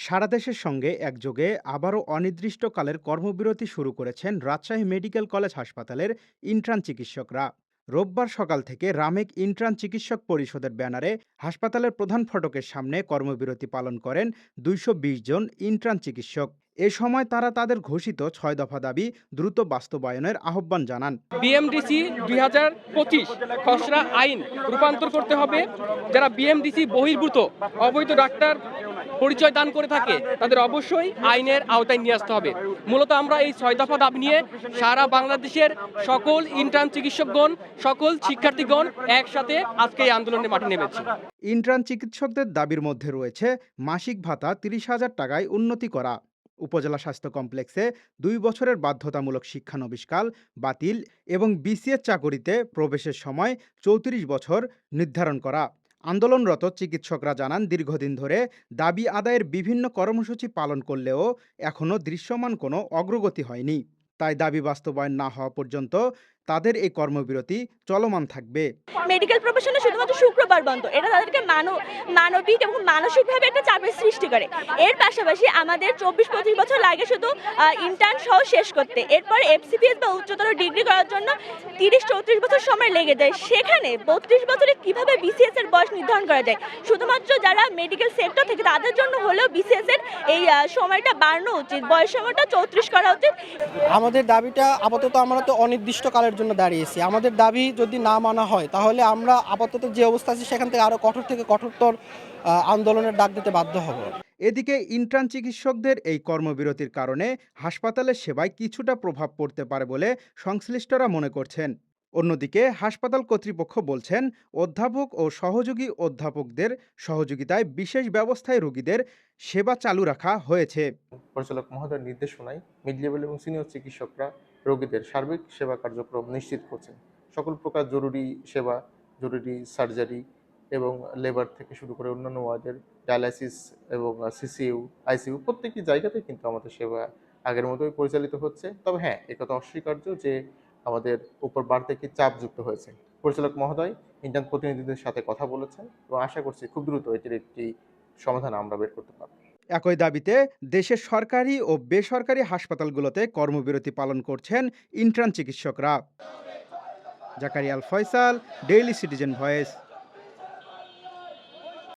সারা দেশের সঙ্গে একযোগে আবারও অনির্দিষ্টকালের কর্মবিরতি শুরু করেছেন রাজশাহী মেডিকেল কলেজ হাসপাতালের ইন্টার্ন চিকিৎসকরা। রোববার সকাল থেকে রামেক ইন্টার্ন চিকিৎসক পরিষদের ব্যানারে হাসপাতালের প্রধান ফটকের সামনে কর্মবিরতি পালন করেন ২২০ জন ইন্টার্ন চিকিৎসক। এ সময় তারা তাদের ঘোষিত ৬ দফা দাবি দ্রুত বাস্তবায়নের আহ্বান জানান। বিএমডিসি ২০২৫ খসড়া আইন রূপান্তর করতে হবে। যারা বিএমডিসি বহির্ভূত অবৈধ ডাক্তার পরিচয় দান করে থাকে তাদের অবশ্যই আইনের আওতায় নিয়ে আসতে হবে। মূলত আমরা এই ৬ দফা দাবি নিয়ে সারা বাংলাদেশের সকল ইন্টার্ন চিকিৎসকগণ, সকল শিক্ষার্থীগণ একসাথে আজকে এই আন্দোলনের মাঠে নেমেছি। ইন্টার্ন চিকিৎসকদের দাবির মধ্যে রয়েছে মাসিক ভাতা ৩০,০০০ টাকায় উন্নতি করা, উপজেলা স্বাস্থ্য কমপ্লেক্সে ২ বছরের বাধ্যতামূলক শিক্ষানবিষ্কাল বাতিল এবং বিসিএস চাকুরিতে প্রবেশের সময় ৩৪ বছর নির্ধারণ করা। আন্দোলনরত চিকিৎসকরা জানান, দীর্ঘদিন ধরে দাবি আদায়ের বিভিন্ন কর্মসূচি পালন করলেও এখনও দৃশ্যমান কোনো অগ্রগতি হয়নি। তাই দাবি বাস্তবায়ন না হওয়া পর্যন্ত তাদের এই কর্মবিরতি চলমান থাকবে। মেডিকেল প্রফেশনে শুধুমাত্র শুক্রবার বন্ধ, এটা তাদেরকে মানবিক এবং মানসিকভাবে একটা চাপের সৃষ্টি করে। এর পাশাপাশি আমাদের ২৪-২৫ বছর লাগে শুধু ইন্টার্ন সহ শেষ করতে, এরপর এফসিপিএস বা উচ্চতর ডিগ্রি করার জন্য ৩০-৩৪ বছর সময় লেগে যায়। সেখানে ৩২ বছরে কিভাবে বিসিএস এর বয়স নির্ধারণ করা যায়? শুধুমাত্র যারা মেডিকেল সেক্টর থেকে তাদের জন্য হলেও বিসিএস এর এই সময়টা বাড়ানো উচিত, বয়স সময়টা ৩৪ করা উচিত। আমাদের দাবিটা আপাতত আমরা তো অনির্দিষ্টকালের জন্য দাঁড়িয়েছি। আমাদের দাবি যদি না মানা হয় তাহলে আমরা আপাতত যে অবস্থা আছে সেখান থেকে আরো কঠোর থেকে কঠোরতর আন্দোলনের ডাক দিতে বাধ্য হব। এদিকে ইন্টার্ন চিকিৎসকদের এই কর্মবিরতির কারণে হাসপাতালের সেবায় কিছুটা প্রভাব পড়তে পারে বলে সংশ্লিষ্টরা মনে করছেন। অন্যদিকে হাসপাতাল কর্তৃপক্ষ বলছেন, অধ্যাপক ও সহযোগী অধ্যাপকদের সহযোগিতায় বিশেষ ব্যবস্থায় রোগীদের সেবা চালু রাখা হয়েছে। পরিচালক মহোদয়ের নির্দেশনায় মিড লেভেল এবং সিনিয়র চিকিৎসকরা রোগীদের সার্বিক সেবা কার্যক্রম নিশ্চিত করছেন। সকল প্রকার জরুরি সেবা, জরুরি সার্জারি এবং লেবার থেকে শুরু করে অন্যান্য ওয়ার্ডের ডায়ালাইসিস এবং সিসিইউ, আইসিইউ প্রত্যেকটি জায়গাতে কিন্তু আমাদের সেবা আগের মতোই পরিচালিত হচ্ছে। তবে হ্যাঁ, একথা অস্বীকার্য যে আমাদের উপর বাড়তি একটি চাপ যুক্ত হয়েছে। পরিচালক মহোদয় ইন্টার্ন প্রতিনিধিদের সাথে কথা বলেছেন এবং আশা করছি খুব দ্রুত এটির একটি সমাধান আমরা বের করতে পারব। একই দাবিতে দেশের সরকারি ও বেসরকারি হাসপাতালগুলোতে কর্মবিরতি পালন করছেন ইন্টার্ন চিকিৎসকরা। জাকারিয়া আল ফয়সাল, ডেইলি সিটিজেন ভয়েস।